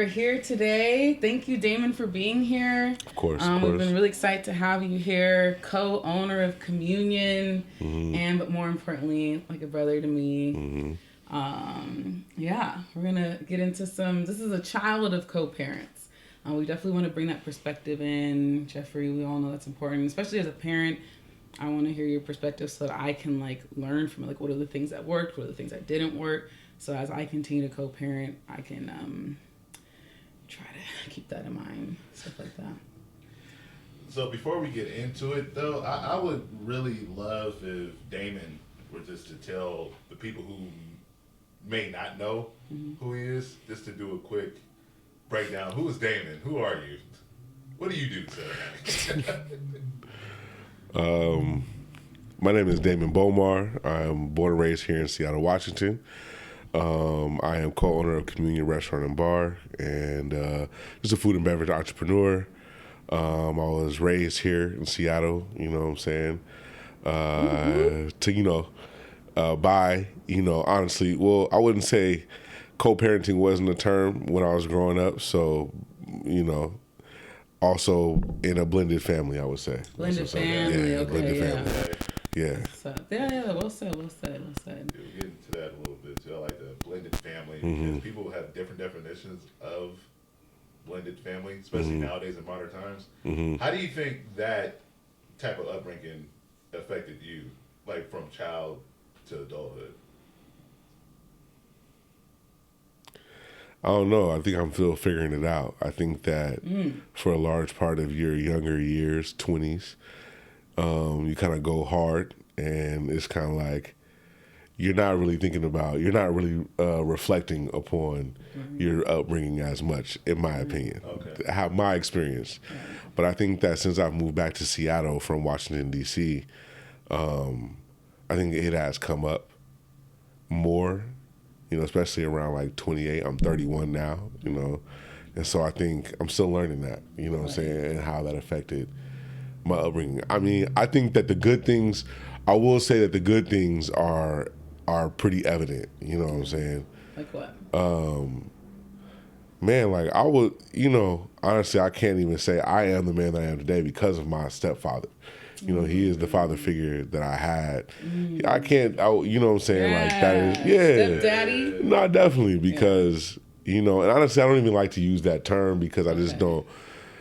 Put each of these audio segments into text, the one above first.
we're here today. Thank you, Damon, for being here. Of course, We've been really excited to have you here, co-owner of Communion, but more importantly, like a brother to me. We're gonna get into this is a child of co-parents. We definitely want to bring that perspective in. Jeffrey, we all know that's important, especially as a parent. I want to hear your perspective so that I can learn from what are the things that worked, what are the things that didn't work. So as I continue to co-parent, I can try to keep that in mind, stuff like that. So before we get into it, though, I would really love if Damon were just to tell the people who may not know who he is, just to do a quick breakdown. Who is Damon? Who are you? What do you do, sir? My name is Damon Bomar. I'm born and raised here in Seattle, Washington. I am co-owner of Communion Restaurant and Bar, and just a food and beverage entrepreneur. I was raised here in Seattle, you know what I'm saying, honestly, well, I wouldn't say co-parenting wasn't a term when I was growing up, so, also in a blended family, I would say. Blended family, okay, blended yeah. Family. Yeah. So, yeah, well said. We'll get into that a little bit too. I like the blended family because people have different definitions of blended family, especially nowadays in modern times. How do you think that type of upbringing affected you, like from child to adulthood? I don't know. I think I'm still figuring it out. I think that for a large part of your younger years, 20s, you kind of go hard, and it's kind of like you're not really reflecting upon your upbringing as much, in my opinion. Okay. How my experience. But I think that since I've moved back to Seattle from Washington, D.C., I think it has come up more, especially around 28. I'm 31 now, and so I think I'm still learning that, what I'm saying, and how that affected my upbringing. I mean, I think that I will say that the good things are pretty evident, you know what I'm saying? Like what? Man, I would, honestly, I can't even say I am the man that I am today because of my stepfather. He is the father figure that I had. I can't, you know what I'm saying? That is, Stepdaddy? No, definitely, because, and honestly, I don't even like to use that term because I just don't.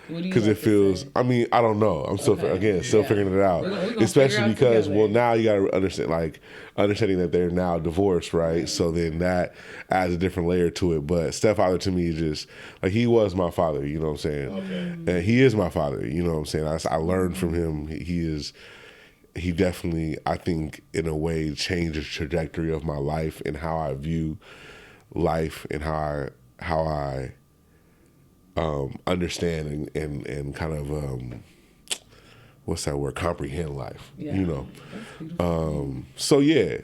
Because it feels, I don't know. I'm still figuring it out. We're gonna Especially because, together. Now you got to understand, understanding that they're now divorced, right? So then that adds a different layer to it. But stepfather to me is just, he was my father, you know what I'm saying? Okay. And he is my father, you know what I'm saying? I learned from him. He definitely, I think, in a way, changed the trajectory of my life and how I view life and how I understand and kind of what's that word? Comprehend life. So yeah.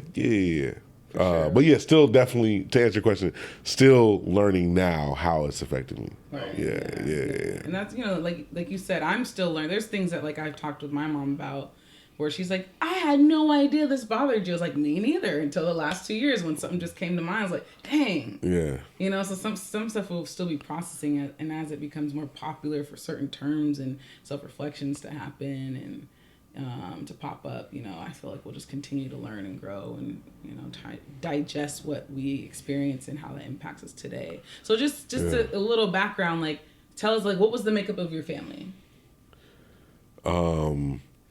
Sure. But yeah, still definitely to answer your question, still learning now how it's affected me. Right. Yeah. And that's like you said, I'm still learning. There's things that I've talked with my mom about, where she's like, I had no idea this bothered you. I was like, me neither, until the last 2 years when something just came to mind. I was like, dang. Yeah. So some stuff will still be processing it, and as it becomes more popular for certain terms and self-reflections to happen and to pop up, I feel like we'll just continue to learn and grow and, digest what we experience and how that impacts us today. So just a little background, tell us, what was the makeup of your family?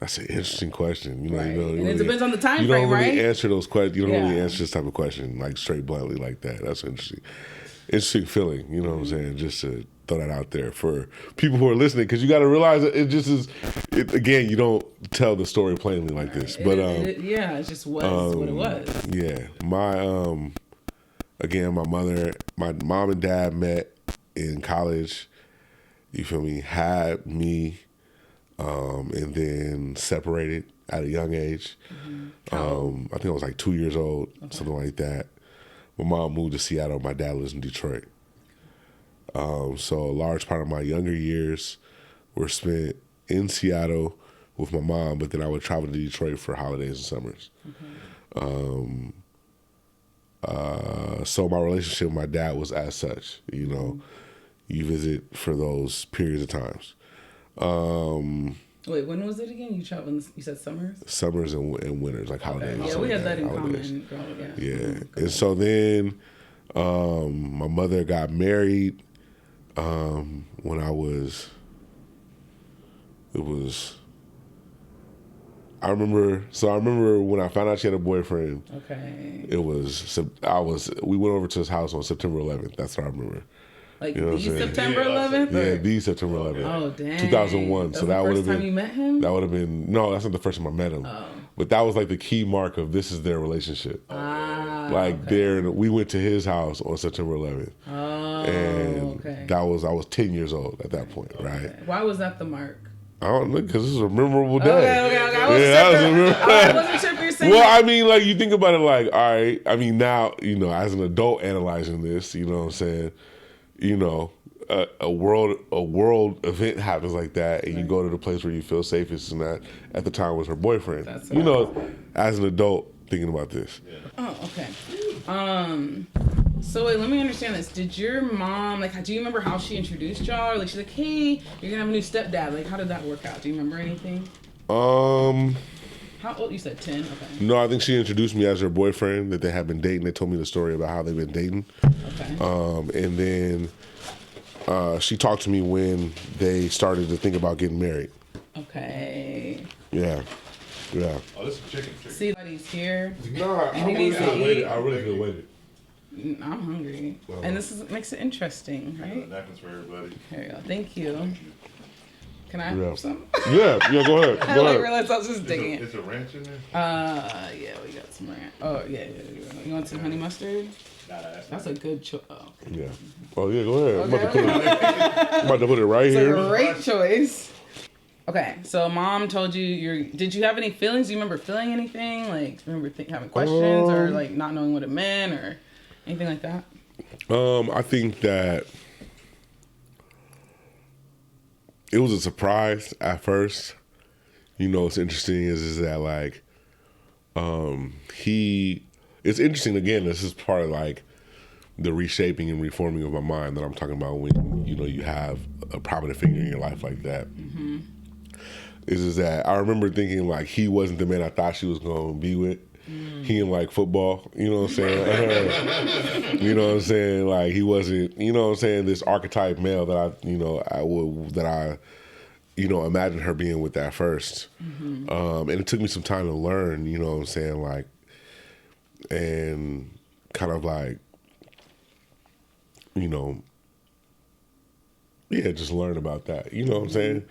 That's an interesting question. Right. And it depends on the time frame, right? You don't really right? answer those questions. You don't really answer this type of question straight bluntly like that. That's interesting feeling. You know what I'm saying? Just to throw that out there for people who are listening, because you got to realize that it just is. Again, you don't tell the story plainly like this, but it just was what it was. Yeah, my mom and dad met in college. You feel me? Had me. And then separated at a young age. I think I was 2 years old, something like that. My mom moved to Seattle. My dad lives in Detroit. So a large part of my younger years were spent in Seattle with my mom, but then I would travel to Detroit for holidays and summers. So my relationship with my dad was as such, you visit for those periods of times. Wait, when was it again? You traveled. You said summers. Summers and winters, like holidays. Yeah, we had that in holidays. common. Yeah, and so then my mother got married when I was. I remember when I found out she had a boyfriend. Okay. We went over to his house on September 11th. That's what I remember. Like the September 11th? Yeah, the September 11th. Oh, damn. 2001. That's so that would have been. The first time you met him? That would have been. No, that's not the first time I met him. Oh. But that was like the key mark of this is their relationship. Okay. We went to his house on September 11th. Oh, and I was 10 years old at that point, right? Why was that the mark? I don't know, because this is a memorable day. Okay. I wasn't sure if you were saying Well, that. I mean, like, you think about it like, all right, I mean, now, as an adult analyzing this, you know what I'm saying? A world event happens like that, and you go to the place where you feel safest, and that at the time was her boyfriend. That's right. As an adult thinking about this. Yeah. Oh, okay. So wait, let me understand this. Did your mom, do you remember how she introduced y'all? Like, she's like, hey, you're gonna have a new stepdad. Like, how did that work out? Do you remember anything? How old? You said 10? Okay. No, I think she introduced me as her boyfriend, that they had been dating. They told me the story about how they've been dating. Okay. And then she talked to me when they started to think about getting married. Okay. Yeah. Oh, this is chicken. See that he's here. No, I really could have waited. I'm hungry. And makes it interesting, right? Napkins for everybody. Here you go. Thank you. Can I have some? Yeah, go ahead. I realized I was just digging it. Is there ranch in there? Yeah, we got some ranch. Oh, yeah. You want some honey mustard? Nah, That's a good choice. Oh, okay. Yeah. Oh, yeah, go ahead. Okay. I'm about to put it right It's here. a great choice. Okay, so mom told you did you have any feelings? Do you remember feeling anything? Like, remember having questions or like not knowing what it meant or anything like that? I think that it was a surprise at first. What's interesting is that like, it's interesting again, this is part of like the reshaping and reforming of my mind that I'm talking about when, you have a prominent figure in your life like that. Mm-hmm. Is that I remember thinking like he wasn't the man I thought she was going to be with. He didn't like football, you know what I'm saying? You know what I'm saying? Like he wasn't, you know what I'm saying, this archetype male that I imagined her being with at first. Mm-hmm. And it took me some time to learn, you know what I'm saying, like, and kind of like, just learn about that, you know what I'm saying?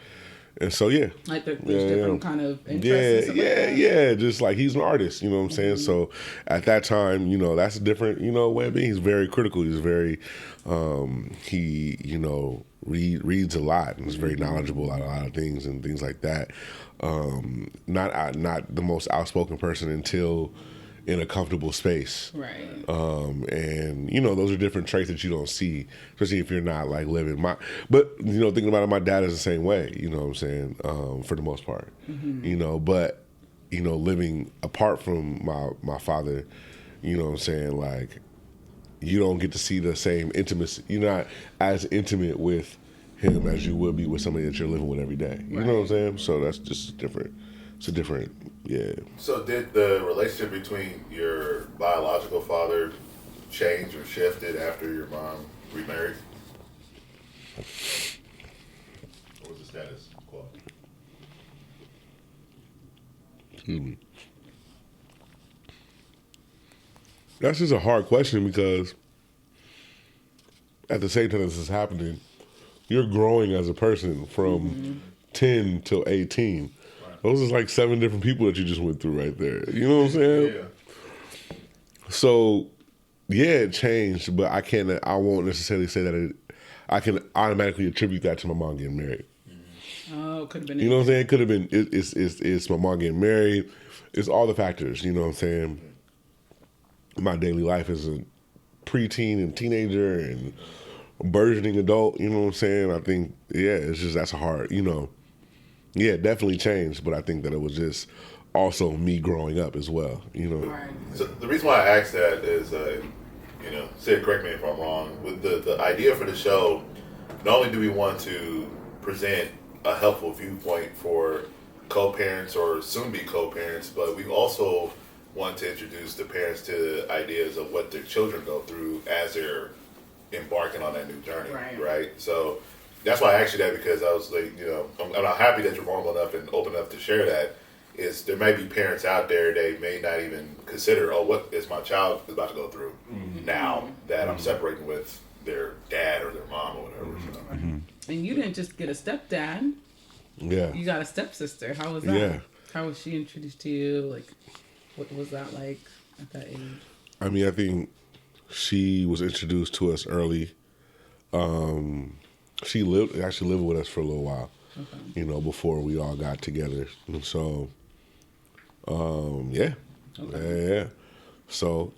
And so, yeah. Like there's different kind of interests. Yeah. Just like he's an artist, you know what I'm saying? So at that time, that's a different, way of being. He's very critical. He's very, reads a lot and is very knowledgeable about a lot of things and things like that. Not the most outspoken person until in a comfortable space. Right. And those are different traits that you don't see, especially if you're not like living but thinking about it, my dad is the same way, you know what I'm saying, for the most part. Mm-hmm. But living apart from my father, you know what I'm saying, like you don't get to see the same intimacy. You're not as intimate with him as you would be with somebody that you're living with every day. You know what I'm saying? So that's just different. It's a different, yeah. So did the relationship between your biological father change or shifted after your mom remarried? What was the status quo? That's just a hard question because at the same time this is happening, you're growing as a person from 10 till 18. Those is like 7 different people that you just went through right there. You know what I'm saying? Yeah. So, yeah, it changed, but I won't necessarily say that I can automatically attribute that to my mom getting married. Oh, could have been. You know what I'm saying? It could have been, it's my mom getting married. It's all the factors, you know what I'm saying? My daily life as a preteen and teenager and burgeoning adult, you know what I'm saying? I think, that's a hard, yeah, it definitely changed, but I think that it was just also me growing up as well, Right. So the reason why I asked that is, Sid, correct me if I'm wrong, with the idea for the show, not only do we want to present a helpful viewpoint for co-parents or soon-be co-parents, but we also want to introduce the parents to ideas of what their children go through as they're embarking on that new journey, right? So that's why I asked you that, because I was like, I'm happy that you're vulnerable enough and open enough to share that. Is there may be parents out there, they may not even consider, what is my child about to go through now that I'm separating with their dad or their mom or whatever. So. And you didn't just get a stepdad. Yeah. You got a stepsister. How was that? Yeah. How was she introduced to you? Like, what was that like at that age? I mean, I think she was introduced to us early. She actually lived with us for a little while, before we all got together. And so, yeah. So,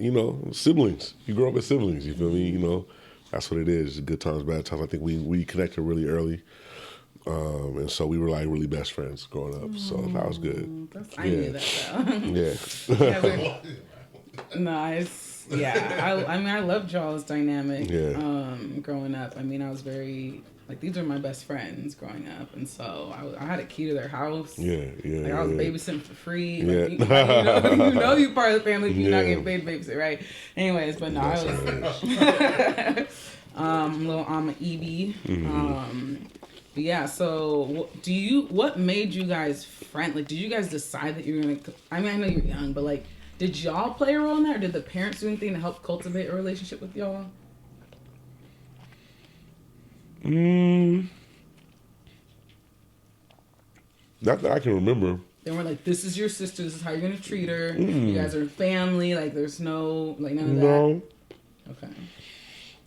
siblings. You grow up with siblings, you feel me? That's what it is. Good times, bad times. I think we connected really early. And so we were like really best friends growing up. So that was good. I knew that though. Nice. Yeah. I mean, I loved y'all's dynamic. Growing up. I mean, I was very, these are my best friends growing up. And so I had a key to their house. I was babysitting for free. You part of the family if you're not getting paid to babysit, right? Anyways, but no, I was little Evie. But yeah, so what made you guys friend? Did you guys decide that you were gonna? I mean, I know you're young, but did y'all play a role in that, or did the parents do anything to help cultivate a relationship with y'all? Not that I can remember. They were like, "This is your sister. This is how you're gonna treat her. You guys are family. There's no none of that." No. Okay.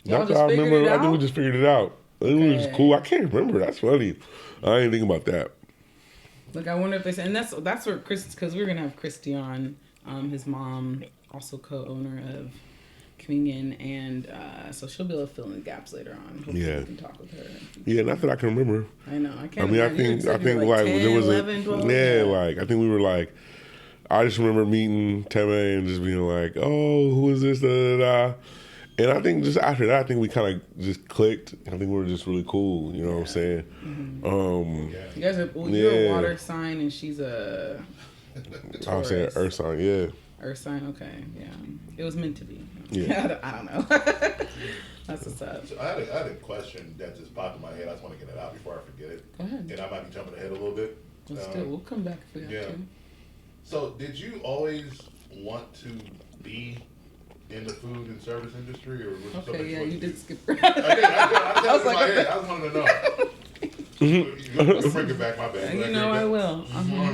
Not that I remember. I think we just figured it out. It was cool. I can't remember. That's funny. I didn't think about that. I wonder if they said, and that's where Chris, because we were gonna have Christy on, his mom, also co-owner of Communion, and so she'll be able to fill in the gaps later on. Hopefully we can talk with her. Yeah, not that I can remember. I know. I can't. I mean, I think 10, there was 11, 12, I think we were I just remember meeting Teme and just being like, "Oh, who is this?" Da, da, da. And I think just after that, I think we kind of just clicked. I think we were just really cool. You know what I'm saying? You guys are, you're a water sign and she's a Taurus. I was saying earth sign, Earth sign, okay, yeah. It was meant to be. Yeah. I don't know. That's what's up. So I had a question that just popped in my head. I just want to get it out before I forget it. Go ahead. And I might be jumping ahead a little bit. Let's do it. We'll come back if we have to. So did you always want to be in the food and service industry, or was okay, yeah, you did skip. I was like, I just wanted to know. Let's bring it back, my bad. I will.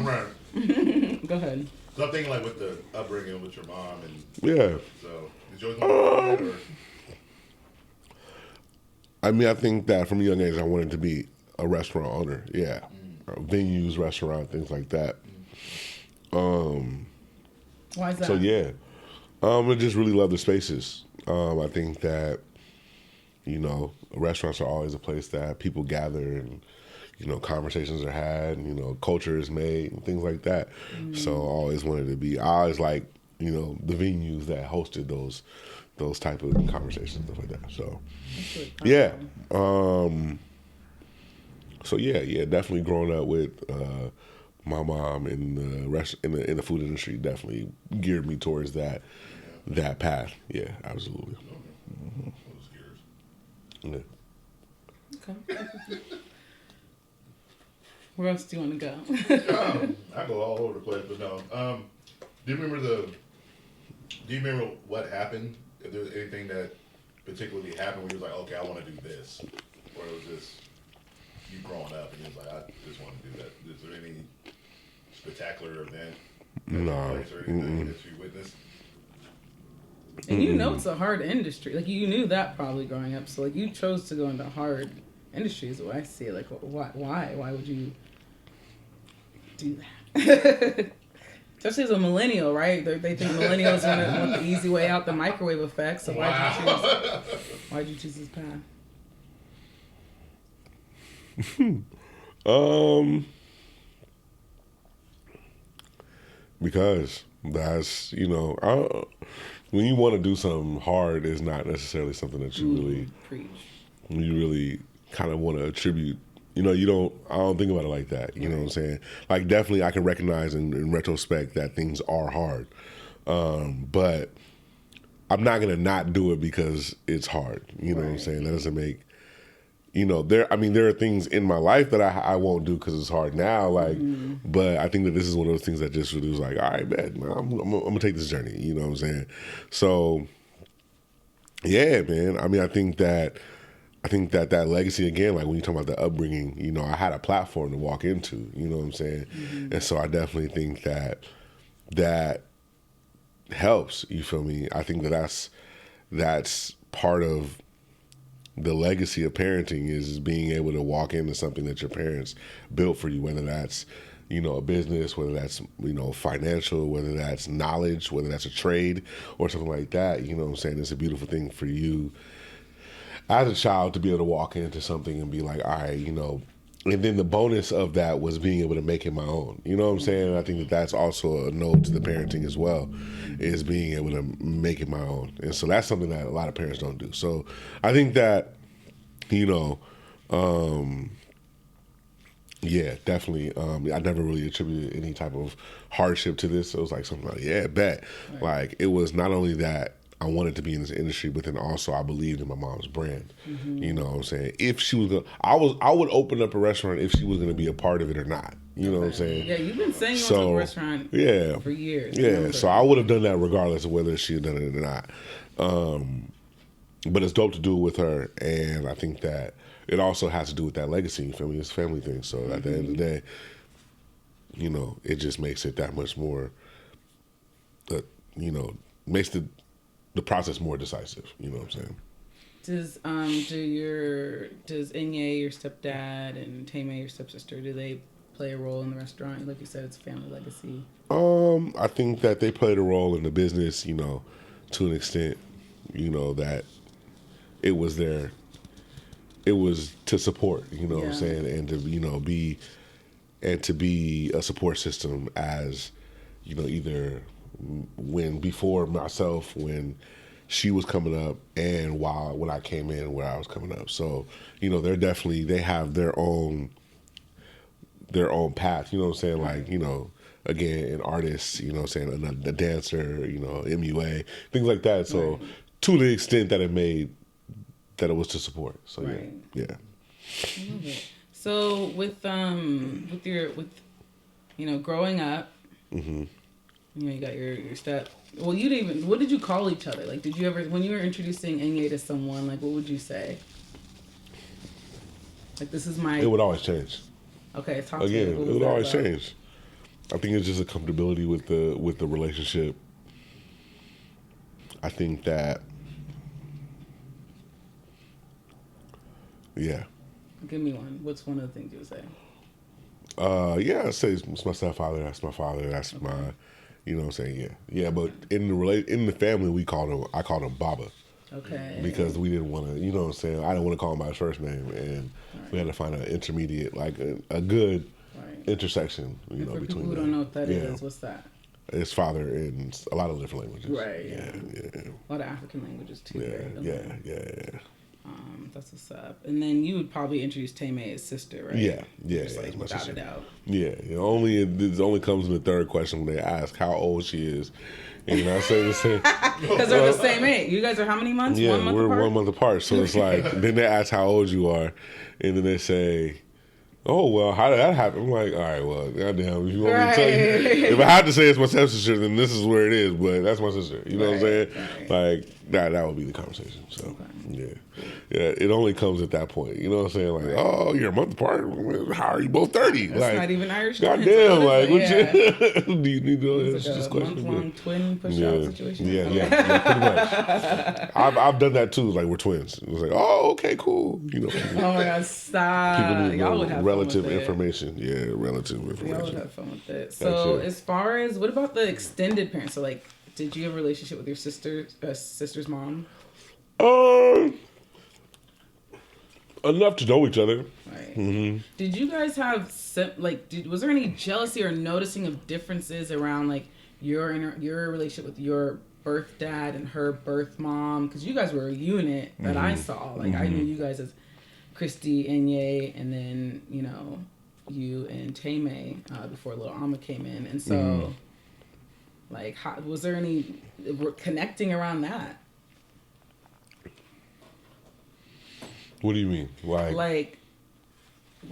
Right. Go ahead. So I'm thinking with the upbringing with your mom and So did you always want to do it, or? I mean, I think that from a young age I wanted to be a restaurant owner. Yeah, venues, restaurant, things like that. Why is that? So yeah. I just really love the spaces. I think that, restaurants are always a place that people gather and, conversations are had and, culture is made and things like that. So I always wanted to be, I always like, the venues that hosted those type of conversations, stuff like that. So, yeah. So yeah, definitely growing up with my mom in the food industry definitely geared me towards that path. Yeah, absolutely. Yeah. Okay. Where else do you want to go? I go all over the place, but no. Do you remember what happened? If there was anything that particularly happened where you was like, okay, I want to do this, or it was just you growing up and you was like, I just want to do that. Is there any spectacular event that took place or anything that you witnessed? And it's a hard industry. You knew that probably growing up. So you chose to go into hard industries. The way I see it, why? Why would you do that? Especially as a millennial, right? They think millennials want the easy way out, the microwave effect. So why'd you choose this path? Because that's when you want to do something hard, is not necessarily something that you really kind of want to attribute. I don't think about it like that. You know what I'm saying? Like, definitely I can recognize in retrospect that things are hard. But I'm not going to not do it because it's hard. You know what I'm saying? That doesn't make, there are things in my life that I won't do because it's hard now. Like, but I think that this is one of those things that just really was like, all right, man, I'm going to take this journey. You know what I'm saying? So, yeah, man. I mean, I think that legacy, again, like when you talk about the upbringing, I had a platform to walk into, you know what I'm saying? And so I definitely think that helps, you feel me? I think that's part of the legacy of parenting is being able to walk into something that your parents built for you, whether that's, a business, whether that's, financial, whether that's knowledge, whether that's a trade or something like that, you know what I'm saying? It's a beautiful thing for you as a child to be able to walk into something and be like, all right, and then the bonus of that was being able to make it my own. You know what I'm saying? And I think that that's also a node to the parenting as well, is being able to make it my own. And so that's something that a lot of parents don't do. So I think that, yeah, definitely. I never really attributed any type of hardship to this. It was like something like, yeah, bet. Right. Like, it was not only that I wanted to be in this industry, but then also I believed in my mom's brand. You know what I'm saying? If she was gonna, I would open up a restaurant if she was going to be a part of it or not. You know what I'm saying? Yeah, you've been saying you want to open a restaurant for years. Yeah, so I would have done that regardless of whether she had done it or not. But it's dope to do it with her, and I think that it also has to do with that legacy. You feel me? It's a family thing. So at the end of the day, it just makes it that much more, makes the process more decisive. You know what I'm saying? Does Inye, your stepdad, and Tame, your stepsister, do they play a role in the restaurant? Like you said, it's a family legacy. I think that they played a role in the business, to an extent, that it was to support, what I'm saying, and to be a support system as, either before myself, when she was coming up, and when I came in, where I was coming up. So, they have their own path, you know what I'm saying? Like, again, an artist, you know what I'm saying, a dancer, MUA, things like that. So to the extent that it was to support. So yeah. I love it. So with growing up, you got your step. Well, you didn't even. What did you call each other? Like, did you ever, when you were introducing Inye to someone, like, what would you say? Like, this is my. It would always change. Okay, talk to me. Again, it would always about? Change. I think it's just a comfortability with the relationship. I think that. Yeah. Give me one. What's one of the things you would say? I'd say it's my stepfather. That's my father. That's my, you know what I'm saying? Yeah. But in the family, I called him Baba. Okay. Because we didn't want to, you know what I'm saying? I didn't want to call him by his first name, and we had to find an intermediate, like a good intersection, between for people who don't know what that is, what's that? It's father in a lot of different languages. Right. Yeah. A lot of African languages too. Yeah. That's what's up. And then you would probably introduce Tame as sister, right? Yeah. Just like without a doubt. Yeah. It only comes in the third question when they ask how old she is. And I say the same. Because they're the same age. You guys are how many months? Yeah, 1 month we're apart? 1 month apart. So it's like, then they ask how old you are. And then they say, oh, well, how did that happen? I'm like, all right, well, goddamn, if you want me to tell you. If I had to say it's my stepsister, then this is where it is. But that's my sister. You know what I'm saying? Right. Like, that would be the conversation. So, yeah, it only comes at that point. You know what I'm saying? Like, oh, you're a month apart. How are you both 30? That's like, not even Irish. Goddamn, like, what you, do you need to know it's like this a question? month-long twin push-out situation. Yeah, pretty much. I've done that too. Like, we're twins. It was like, oh, okay, cool. Oh my God, stop. People need Y'all would have relative fun with information. Yeah, relative information. Y'all would have fun with it. So, as far as, what about the extended parents? So, like, did you have a relationship with your sister's mom? Enough to know each other. Right. Mm-hmm. Did you guys have was there any jealousy or noticing of differences around like your relationship with your birth dad and her birth mom? Because you guys were a unit that I saw. Like I knew you guys as Christy, Inye, and then, you and Tame before Little Alma came in. And so, like, was there any connecting around that? What do you mean? Like,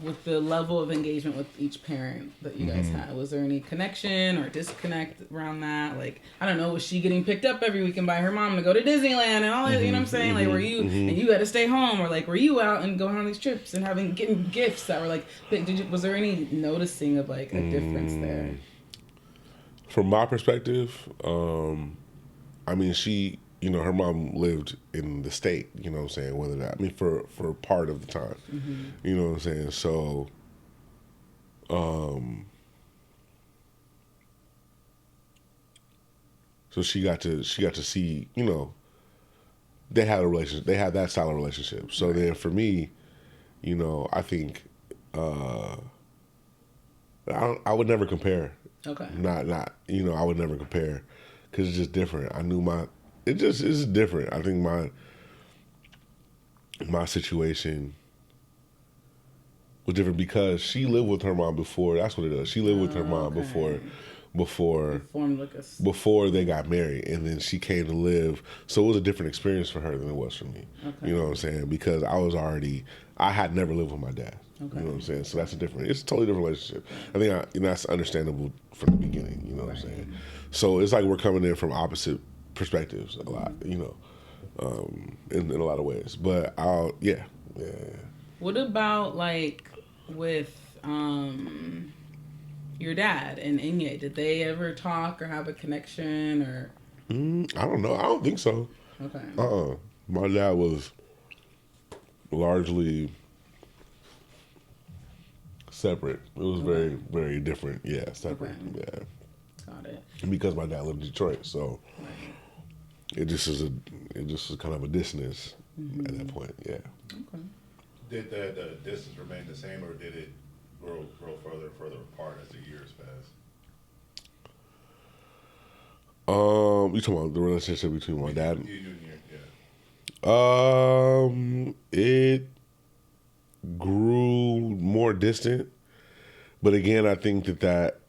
with the level of engagement with each parent that you guys had, was there any connection or disconnect around that? Like, I don't know, was she getting picked up every weekend by her mom to go to Disneyland and all that? You know what I'm saying? Like, were you and you had to stay home, or like, were you out and going on these trips and getting gifts that were like? Was there any noticing of like a difference there? From my perspective, I mean, she, her mom lived in the state, you know what I'm saying? Whether that, I mean, for part of the time, you know what I'm saying? So, so she got to see, they had a relationship, they had that solid relationship. So then for me, I think, I would never compare. Okay. Not, I would never compare because it's just different. I knew it's different. I think my situation was different because she lived with her mom before. That's what it is. She lived with her mom before they got married, and then she came to live. So it was a different experience for her than it was for me. Okay. You know what I'm saying? Because I had never lived with my dad. Okay. You know what I'm saying? So it's a totally different relationship. I think that's understandable from the beginning. You know what I'm saying? So it's like we're coming in from opposite perspectives a lot, in a lot of ways. But yeah. What about like with your dad and Inye? Did they ever talk or have a connection or? I don't know. I don't think so. Okay. My dad was largely separate. It was very, very different. Yeah, separate. Okay. Yeah. Got it. And because my dad lived in Detroit, so it just was kind of a distance at that point. Yeah. Okay. Did the distance remain the same, or did it grow further and further apart as the years passed? You talking about the relationship between my dad and it grew more distant, but again, I think that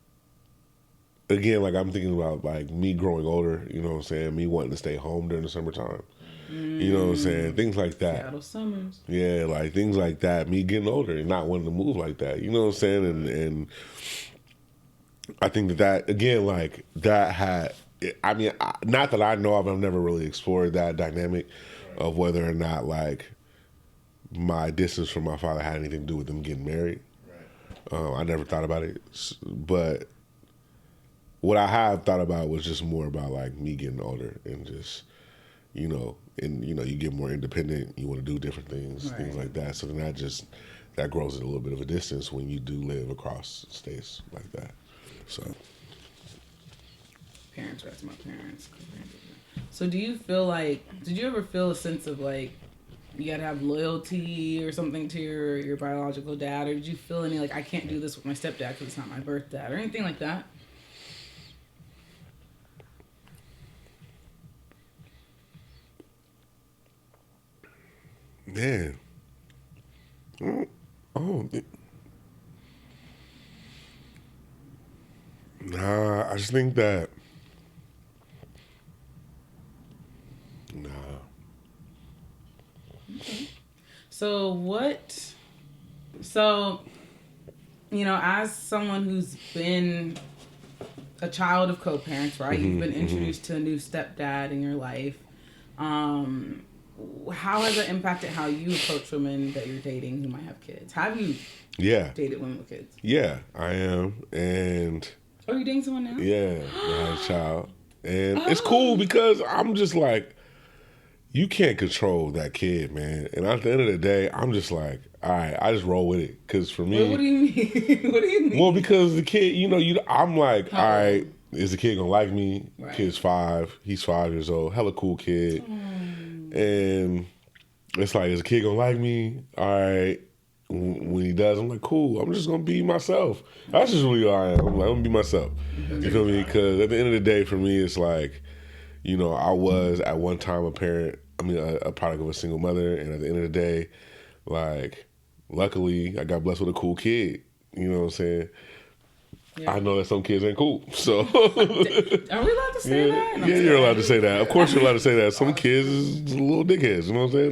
like I'm thinking about like me growing older, you know what I'm saying, me wanting to stay home during the summertime, you know what I'm saying, things like that. Seattle summers. Yeah, like things like that, me getting older and not wanting to move like that, you know what I'm saying, and I think that again, like that had, I mean, not that I know of, I've never really explored that dynamic of whether or not like my distance from my father had anything to do with them getting married. Right. I never thought about it, but what I have thought about was just more about like me getting older and just, you get more independent, you want to do different things, right, things like that. So then that grows a little bit of a distance when you do live across states like that. So. Parents, that's my parents. So do you feel like, did you ever feel a sense of like, you gotta have loyalty or something to your biological dad, or did you feel any like, I can't do this with my stepdad because it's not my birth dad, or anything like that? Man, nah, I just think that Okay. As someone who's been a child of co-parents, right? You've been introduced to a new stepdad in your life. How has that impacted how you approach women that you're dating who might have kids? Have you dated women with kids? Yeah, I am. And are you dating someone now? Yeah, I had a child. And it's cool because I'm just like, you can't control that kid, man. And at the end of the day, I'm just like, all right, I just roll with it. Because for me... What do you mean? What do you mean? Well, because the kid, I'm like, all right, is the kid going to like me? Right. Kid's 5. He's 5 years old. Hella cool kid. And it's like, is the kid going to like me? All right. When he does, I'm like, cool. I'm just going to be myself. That's just really all I am. I'm like, I'm going to be myself. You feel me? Because at the end of the day, for me, it's like, I was at one time a product of a single mother, and at the end of the day, Like, luckily, I got blessed with a cool kid. You know what I'm saying? Yeah. I know that some kids ain't cool, so. Are we allowed to say that? Yeah, you're allowed to say that. Of course, you're allowed to say that. Some kids is little dickheads. You know what I'm saying?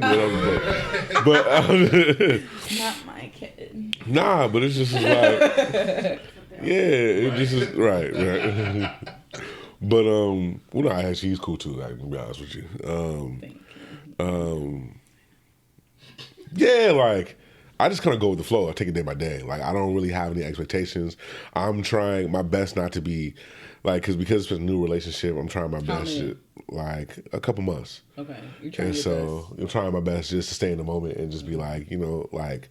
But Not my kid. nah, but it's just like, yeah, it just is right. But well, no, actually, he's cool too. Like, to be honest with you. Thank you. Yeah, like. I just kind of go with the flow. I take it day by day. Like, I don't really have any expectations. I'm trying my best not to be, like, because it's a new relationship, I'm trying my best, like, a couple months. Okay. You're trying and so I'm trying my best just to stay in the moment and just be like, you know, like,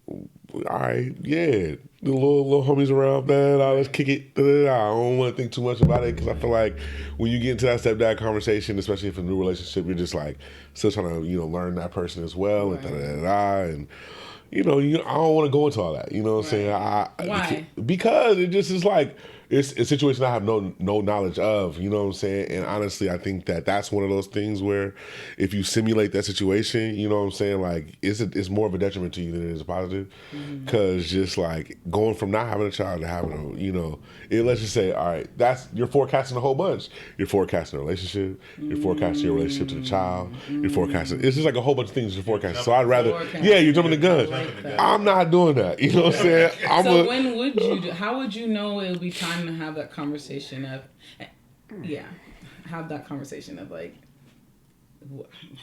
all right, yeah, the little homies around, man, let's kick it. I don't want to think too much about it because I feel like when you get into that stepdad conversation, especially if it's a new relationship, you're just like still trying to, you know, learn that person as well, right. and you know, I don't want to go into all that. You know what I'm saying? Why? Because it just is like it's a situation I have no knowledge of. You know what I'm saying? And honestly, I think that's one of those things where if you simulate that situation, you know what I'm saying? Like it's more of a detriment to you than it is a positive. Because just like going from not having a child to having a, you know, let's just say, all right, you're forecasting a whole bunch. You're forecasting a relationship. You're forecasting your relationship to the child. You're forecasting. It's just like a whole bunch of things you're forecasting. So I'd rather, you're jumping the gun. I'm not doing that. You know what I'm saying? When would you how would you know it would be time to have that conversation of, have that conversation of like,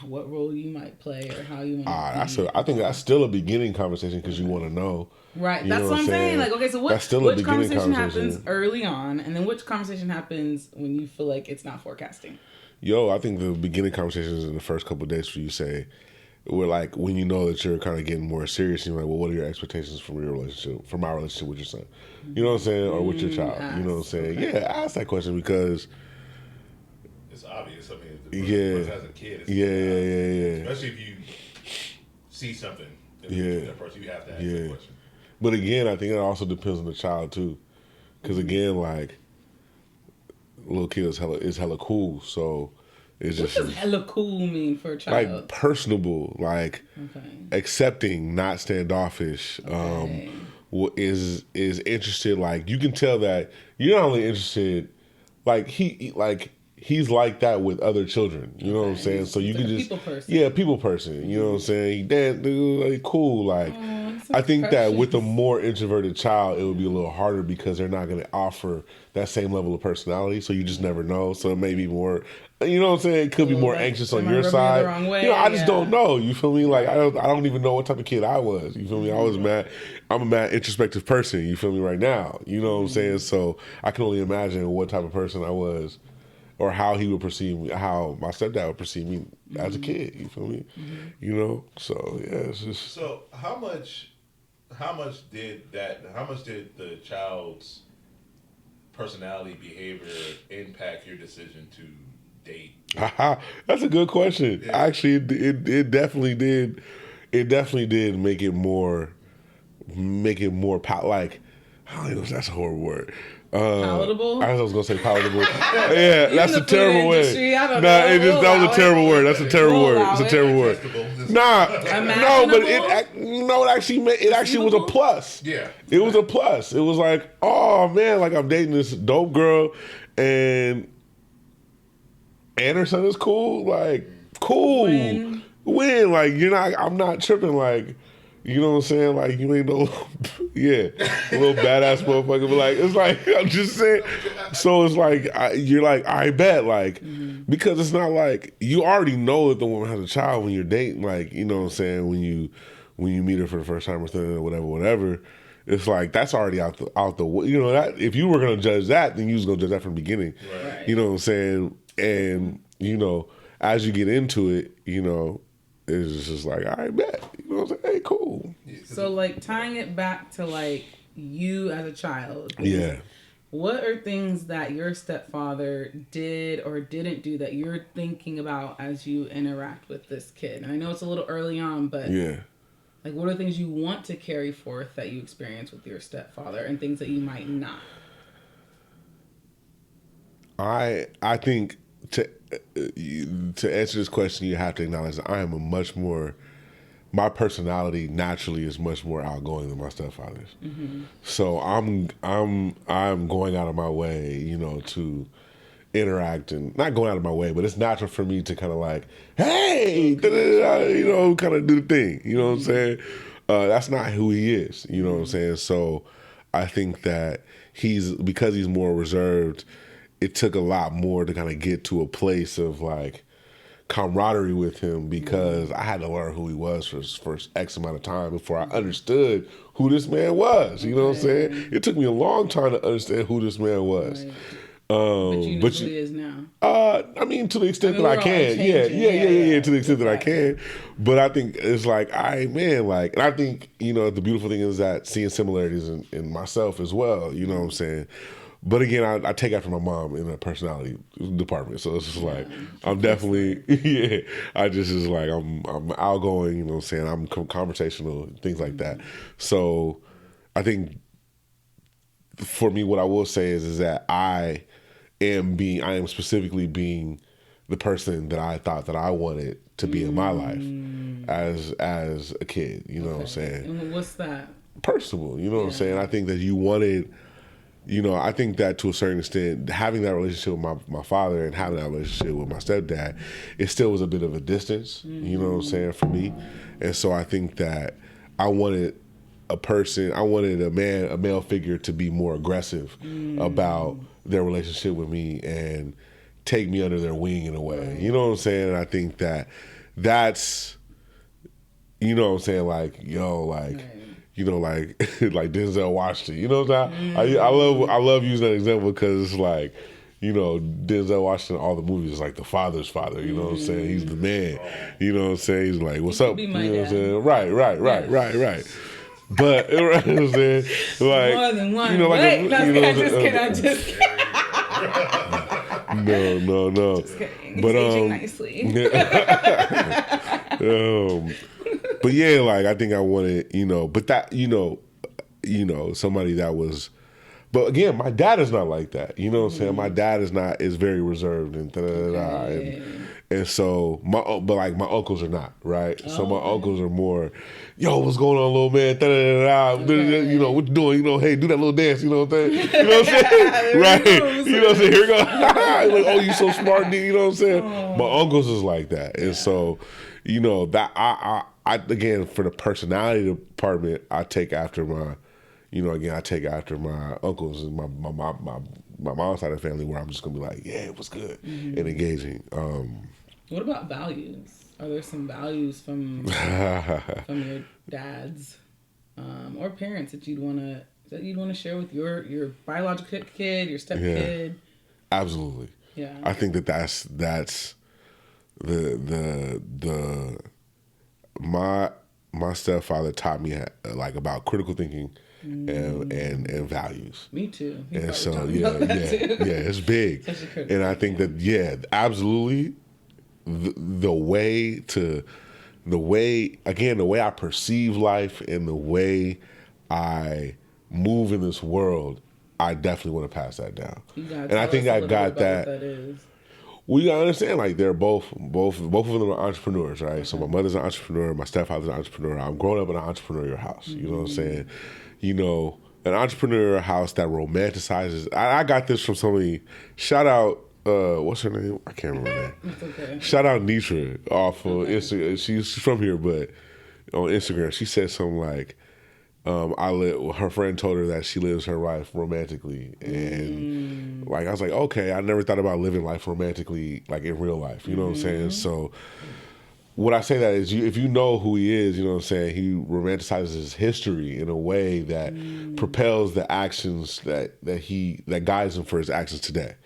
what role you might play or how you want to I think that's still a beginning conversation because you want to know. Right. That's what I'm saying. Like, okay, so which conversation happens early on and then which conversation happens when you feel like it's not forecasting? I think the beginning conversations in the first couple of days for you say, we're like when you know that you're kind of getting more serious, and you're like, well, what are your expectations from your relationship, from my relationship with your son? You know what I'm saying? Or with your child. You know what I'm saying? Okay. Yeah, ask that question because it's obvious. I mean, if the person has a kid, it's especially if you see something in that person, you have to ask that question. But again, I think it also depends on the child too, because again, like little kid is hella cool, so. What does hella cool mean for a child? Like personable, like accepting, not standoffish. Is interested. Like you can tell that you're not only interested. Like he's like that with other children. You know what I'm saying? So you can just people person. You know what I'm saying? Dad, dude, like cool. Like I think that with a more introverted child, it would be a little harder because they're not going to offer that same level of personality. So you just never know. So it may be more. You know what I'm saying? It could be more anxious on your side. I just don't know. You feel me? Like I don't even know what type of kid I was. You feel me? I was mad. I'm a mad introspective person. You feel me? Right now. You know what I'm saying? So I can only imagine what type of person I was, or how he would perceive me, how my stepdad would perceive me as a kid. You feel me? You know. So yeah, it's just. So how much did the child's personality, behavior impact your decision to date? That's a good question. Yeah. Actually, it definitely did. It definitely did make it more like I don't know if that's a horrible word. Palatable? I was gonna say palatable. Yeah, that's a terrible word. That was a terrible word. That's a terrible word. It's a terrible word. No, but it actually was a plus. Yeah, it was a plus. It was like, oh man, like I'm dating this dope girl, and her son is cool. Like cool, win. Like I'm not tripping. Like. You know what I'm saying? Like, you ain't no, a little badass motherfucker. But, like, it's like, I'm just saying. So, it's like, you're like, I bet. Like, because it's not like, you already know that the woman has a child when you're dating. Like, you know what I'm saying? When you meet her for the first time or whatever. It's like, that's already out the you know, that if you were going to judge that, then you was going to judge that from the beginning. Right. You know what I'm saying? And, you know, as you get into it, you know, it's just like, I bet. You know what I'm saying? Hey, cool. So, like, tying it back to, like, you as a child. Yeah. What are things that your stepfather did or didn't do that you're thinking about as you interact with this kid? And I know it's a little early on, but... Yeah. Like, what are things you want to carry forth that you experience with your stepfather and things that you might not? I think... To answer this question, you have to acknowledge that I am a much more my personality naturally is much more outgoing than my stepfather's. So I'm going out of my way, you know, to interact, and not going out of my way, but it's natural for me to kind of like, hey, you know, kind of do the thing. You know what I'm saying? That's not who he is. You know what I'm saying? So I think that because he's more reserved, it took a lot more to kind of get to a place of like camaraderie with him, because I had to learn who he was for X amount of time before I understood who this man was. You know what I'm saying? It took me a long time to understand who this man was. Right. But you know who he is now. I mean, to the extent that I can. Yeah, to the extent that I can. But I think it's like, and I think, you know, the beautiful thing is that seeing similarities in myself as well, you know what I'm saying? But again, I take after my mom in the personality department. So it's just like, I'm definitely, I just is like, I'm outgoing, you know what I'm saying? I'm conversational, things like that. So I think for me, what I will say is that I am specifically being the person that I thought that I wanted to be in my life as a kid, you know what I'm saying? And what's that? Personable, you know what I'm saying? I think that you wanted, you know, I think that to a certain extent, having that relationship with my father and having that relationship with my stepdad, it still was a bit of a distance, you know what I'm saying, for me. And so I think that I wanted a male figure to be more aggressive about their relationship with me and take me under their wing in a way. You know what I'm saying? And I think that's, you know what I'm saying, like, yo, like, you know, like like Denzel Washington. You know what I'm saying? I love using that example because it's like, you know, Denzel Washington, all the movies is like the father's father. You know what I'm saying? He's the man. You know what I'm saying? He's like, what's up? You know what I'm saying? Right. But you know what I'm saying? Like, more than one. You know, like Wait, I'm just kidding. No. Just kidding. But aging nicely. But yeah, like I think I wanted, you know, but that, you know, somebody that was. But again, my dad is not like that. You know what I'm saying? My dad is very reserved and and so my uncles are not, right? So my uncles are more, yo, what's going on, little man? You know, what you doing? You know, hey, do that little dance. You know what I'm saying? You know what I'm saying? Right? You know what I'm saying? Here we go. Like, oh, you so smart, dude. You know what I'm saying? My uncles is like that, and so, you know, that I again, for the personality department, I take after my. You know, again, I take after my uncles and my mom's side of the family, where I'm just gonna be like, yeah, it was good and engaging. What about values? Are there some values from your dads or parents that you'd want to share with your biological kid, your step kid? Absolutely. Yeah. I think that's my stepfather taught me like about critical thinking. And values. Me too. And so it's big. And I think that absolutely the way I perceive life and the way I move in this world, I definitely want to pass that down. And I think I got that. Well, you gotta understand, like they're both of them are entrepreneurs, right? So my mother's an entrepreneur, my stepfather's an entrepreneur. I'm growing up in an entrepreneurial house. You know what I'm saying? You know, an entrepreneurial house that romanticizes. I got this from somebody. Shout out, what's her name? I can't remember her name. It's okay. Shout out Nitra off of Instagram. She's from here, but on Instagram, she said something like, her friend told her that she lives her life romantically, and like I was like, okay, I never thought about living life romantically, like in real life. You know what I'm saying? So, what I say that is, if you know who he is, you know what I'm saying, he romanticizes his history in a way that propels the actions that guides him for his actions today.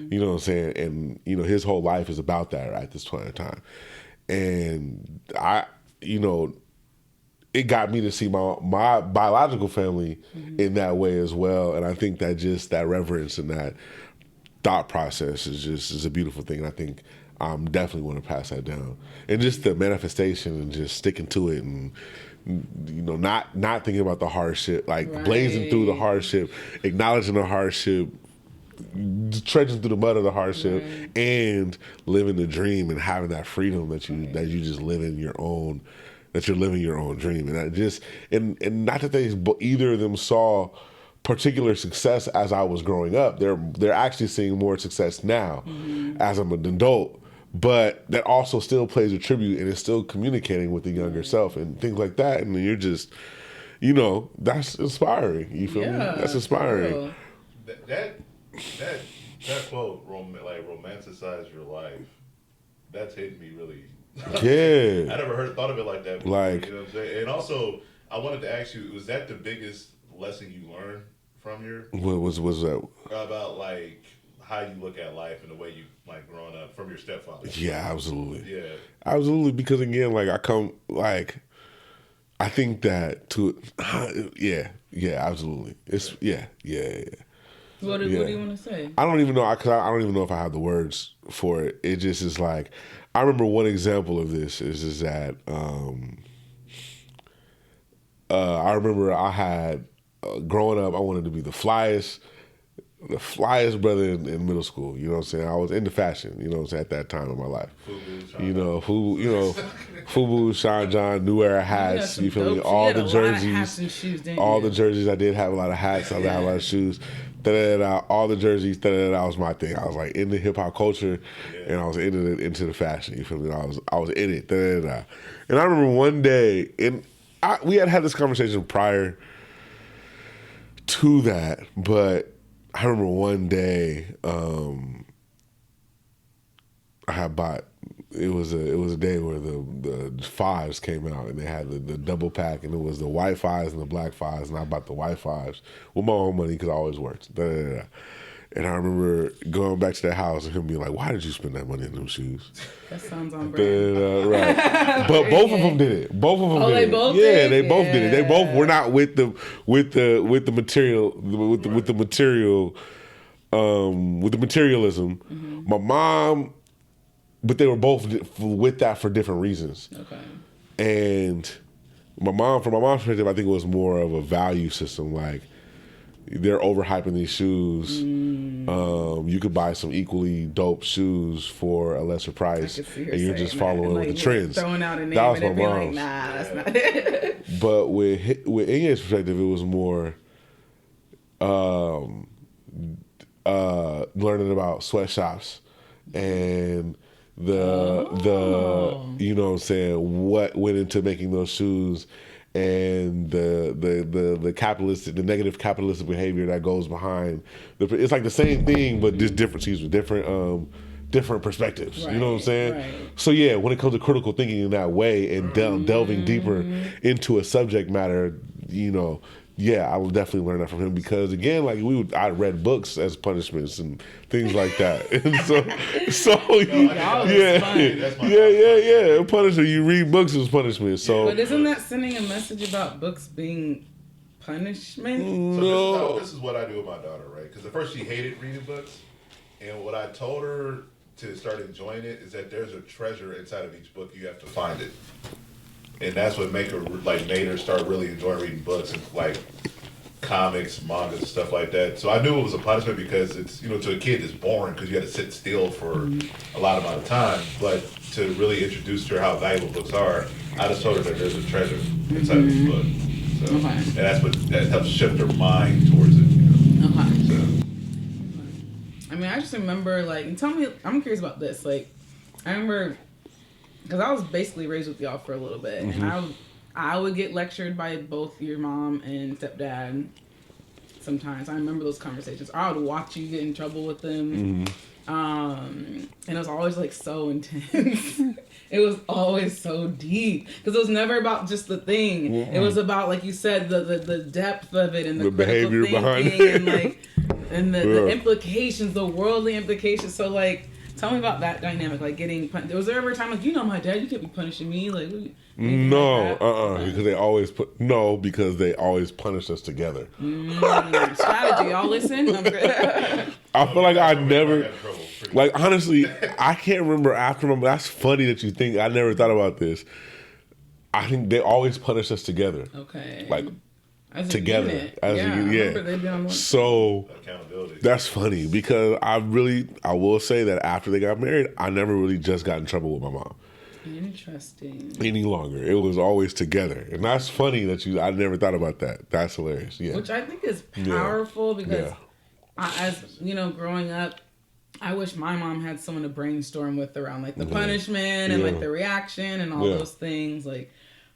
You know what I'm saying? And you know, his whole life is about that at this point in time. And it got me to see my biological family in that way as well. And I think that just that reverence and that thought process is a beautiful thing. And I think I'm definitely want to pass that down. And just the manifestation and just sticking to it, and you know, not thinking about the hardship, like blazing through the hardship, acknowledging the hardship, trudging through the mud of the hardship, and living the dream and having that freedom that you just live in your own that you're living your own dream. And I just, and not that either of them saw particular success as I was growing up. They're actually seeing more success now as I'm an adult. But that also still plays a tribute and is still communicating with the younger self and things like that. And you're just, that's inspiring. You feel me? That's inspiring. That quote, romanticize your life, that's hitting me really. Yeah. I never thought of it like that before, like, you know what I'm saying? And also, I wanted to ask you, was that the biggest lesson you learned from your... What was that? About, like, how you look at life and the way you, like, growing up from your stepfather. Yeah, absolutely. Yeah. Absolutely, because, again, like, I think that absolutely. It's, yeah. What do you want to say? I don't even know, because I don't even know if I have the words for it. It just is like, I remember one example of this is that I remember I had, growing up, I wanted to be the flyest brother in middle school. You know what I'm saying? I was into fashion, you know what I'm saying, at that time in my life. FUBU, Sean John, New Era hats, you feel me? All the jerseys, I did have a lot of hats, I had a lot of shoes. All the jerseys, that was my thing. I was like into hip hop culture, and I was into the fashion. You feel me? I was in it. And I remember one day, and we had this conversation prior to that, but I remember one day I had bought. It was a day where the fives came out, and they had the double pack, and it was the white fives and the black fives, and I bought the white fives with my own money because I always worked. And I remember going back to the house and him being like, "Why did you spend that money on them shoes?" That sounds on brand. Right. But both of them did it. Both of them did it. Both yeah, did? They both did it. They both were not with the materialism. Mm-hmm. My mom. But they were both with that for different reasons. Okay. And from my mom's perspective, I think it was more of a value system. Like, they're overhyping these shoes. You could buy some equally dope shoes for a lesser price, and you're just following with the trends. Throwing out a name that was and my being mom's. like, nah, that's not it. But with Inge's perspective, it was more learning about sweatshops and the you know what I'm saying, what went into making those shoes, and the negative capitalistic behavior that goes behind it's like the same thing but just different perspectives. Right, you know what I'm saying? Right. So yeah, when it comes to critical thinking in that way and delving deeper into a subject matter, I will definitely learn that from him, because again, like I read books as punishments and things like that. And punishment. You read books as punishment. So, but isn't that sending a message about books being punishment? No. This is what I do with my daughter, right? Because at first she hated reading books, and what I told her to start enjoying it is that there's a treasure inside of each book. You have to find it. And that's what made her start really enjoying reading books and like comics, mangas, stuff like that. So I knew it was a punishment because it's, to a kid it's boring because you had to sit still for a lot amount of time. But to really introduce to her how valuable books are, I just told her that there's a treasure inside of this book. So, and that helps shift her mind towards it. So. I mean, I just remember and tell me, I'm curious about this. Like, I remember. Because I was basically raised with y'all for a little bit. And I would get lectured by both your mom and stepdad sometimes. I remember those conversations. I would watch you get in trouble with them. And it was always so intense. It was always so deep. Because it was never about just the thing. It was about, like you said, the depth of it and the behavior behind it. And the implications, the worldly implications. So, tell me about that dynamic, getting punished. Was there ever a time my dad, you can't be punishing me? Because they always punish us together. Strategy, y'all listen. I feel like I never, honestly, I can't remember after my, that's funny that you think, I never thought about this. I think they always punish us together. Okay. As together. So that's funny because I will say that after they got married, I never really just got in trouble with my mom. Interesting. any longer. It was always together. And that's funny that I never thought about that. That's hilarious. Yeah. Which I think is powerful because, Yeah. as you know, growing up, I wish my mom had someone to brainstorm with around like the punishment and like the reaction and all those things. Like,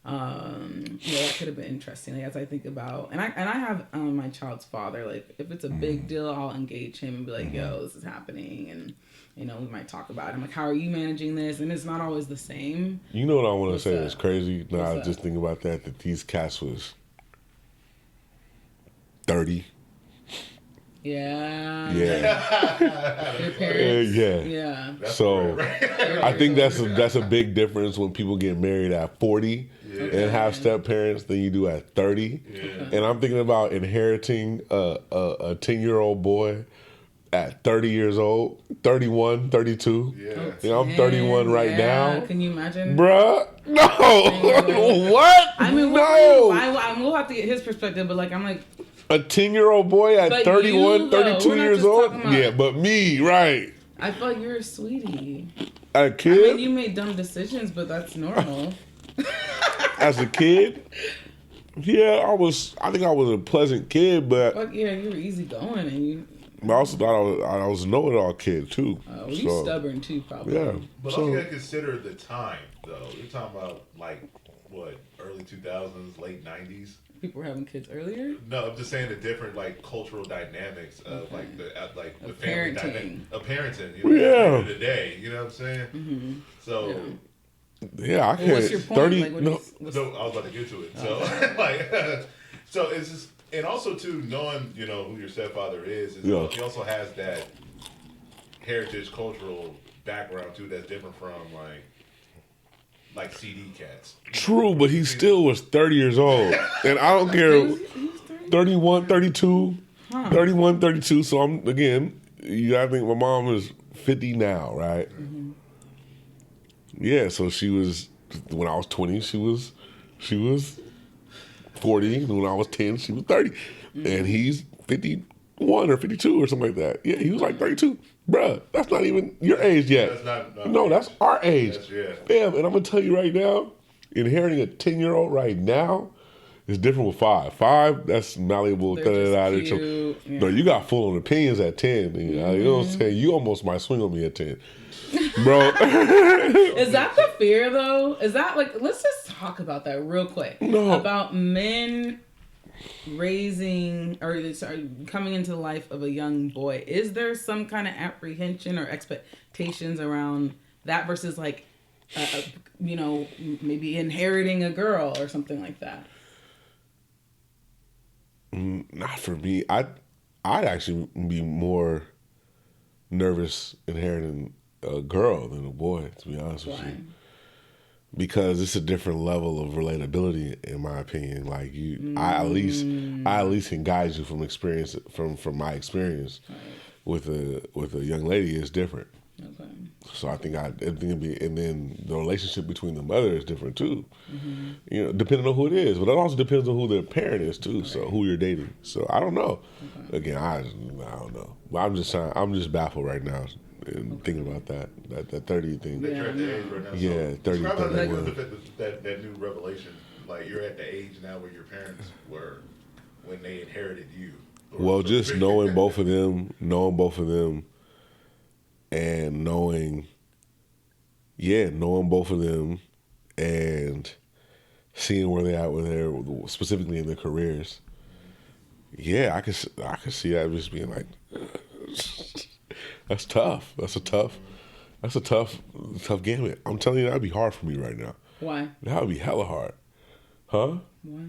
that could have been interesting. Like, as I think about, and I have my child's father. Like, if it's a big deal, I'll engage him and be like, "Yo, this is happening," and we might talk about it. I'm like, "How are you managing this?" And it's not always the same. You know what I want to say is crazy? No, What's I was just thinking about that these cats was 30. Yeah. Yeah. Your parents. Yeah. Yeah. So I think that's a big difference when people get married at 40 and have step parents than you do at 30. Yeah. And I'm thinking about inheriting a 10-year-old boy at 30 years old, 31, 32. Yeah. You know, I'm 31 right now. Can you imagine? Bruh, no. What? I mean, no. we'll have to get his perspective, but like, I'm like, A 10-year-old boy at But 31, you, though, 32 we're not years just old? talking about- Yeah, but me, right. I feel like you're a sweetie. A I kid? mean, you made dumb decisions, but that's normal. As a kid? Yeah, I think I was a pleasant kid, but Fuck yeah, you were easygoing, and you. I also thought I was a know-it-all kid too. You stubborn too, probably. Yeah. But So- also you gotta consider the time, though. You're talking about like what, early 2000s, late 90s. People were having kids earlier. No, I'm just saying the different like cultural dynamics of like the Of family parenting. dynamic of parenting. You know, Yeah. at the end of the day, you know what I'm saying? Mm-hmm. So. Yeah, I can't. What's your point? 30. Like, what No, is- No, I was about to get to it. So, like, so it's just, and also too knowing, who your stepfather is he also has that heritage, cultural background too that's different from like CD cats. true, but he still was 30 years old, and I don't care. He was 31, 32, 31, 32. So I'm again. You gotta think my mom is 50 now, right? Mm-hmm. Yeah, so she was when I was 20. She was 40. And when I was 10, she was 30, and he's 51 or 52 or something like that. Yeah, he was like 32. Bruh, that's not even your age yet. That's not No, that's our age. Yeah. Bam, and I'm gonna tell you right now, inheriting a 10-year-old right now is different with 5. 5, that's malleable. They're just cute, yeah. No, you got full on opinions at 10. You know what I'm saying? You almost might swing on me at 10. Bro. Is that the fear though? Is that like, let's just talk about that real quick. No. About men raising or coming into the life of a young boy. Is there some kind of apprehension or expectations around that versus like, maybe inheriting a girl or something like that? Not for me. I'd actually be more nervous inheriting a girl than a boy, to be honest with you. Because it's a different level of relatability, in my opinion. Like I at least can guide you from experience, from my experience with a young lady is different. Okay. So I think it'd be, and then the relationship between the mother is different too. Depending on who it is, but it also depends on who the parent is too. Right. So who you're dating. So I don't know. Okay. Again, I don't know. But I'm just baffled right now. And thinking about that 30 thing. That you're at the age right now. Yeah, so 30. That new revelation. Like you're at the age now where your parents were when they inherited you. Well, just knowing both of them, and knowing both of them, and seeing where they're at with their, specifically in their careers. Yeah, I could see that just being like. That's tough. That's a tough gamut. I'm telling you, that'd be hard for me right now. Why? That would be hella hard. Huh? Why?